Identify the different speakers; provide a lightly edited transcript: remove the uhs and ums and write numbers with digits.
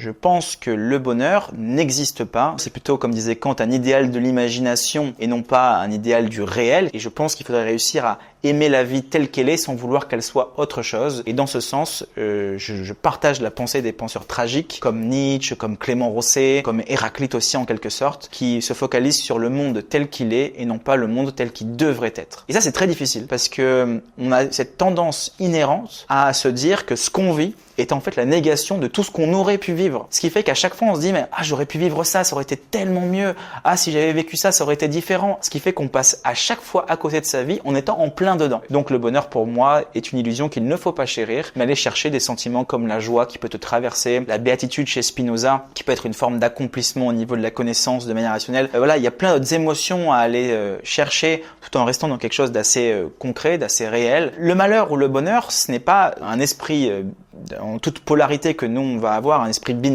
Speaker 1: Je pense que le bonheur n'existe pas. C'est plutôt, comme disait Kant, un idéal de l'imagination et non pas un idéal du réel. Et je pense qu'il faudrait réussir à aimer la vie telle qu'elle est sans vouloir qu'elle soit autre chose. Et dans ce sens, je partage la pensée des penseurs tragiques comme Nietzsche, comme Clément Rosset, comme Héraclite aussi en quelque sorte, qui se focalisent sur le monde tel qu'il est et non pas le monde tel qu'il devrait être. Et ça, c'est très difficile parce que on a cette tendance inhérente à se dire que ce qu'on vit est en fait la négation de tout ce qu'on aurait pu vivre. Ce qui fait qu'à chaque fois, on se dit, mais j'aurais pu vivre ça, ça aurait été tellement mieux. Si j'avais vécu ça, ça aurait été différent. Ce qui fait qu'on passe à chaque fois à côté de sa vie en étant en plein dedans. Donc le bonheur pour moi est une illusion qu'il ne faut pas chérir, mais aller chercher des sentiments comme la joie qui peut te traverser, la béatitude chez Spinoza, qui peut être une forme d'accomplissement au niveau de la connaissance de manière rationnelle. Voilà, il y a plein d'autres émotions à aller chercher tout en restant dans quelque chose d'assez concret, d'assez réel. Le malheur ou le bonheur, ce n'est pas un esprit en toute polarité que nous on va avoir, un esprit binaire.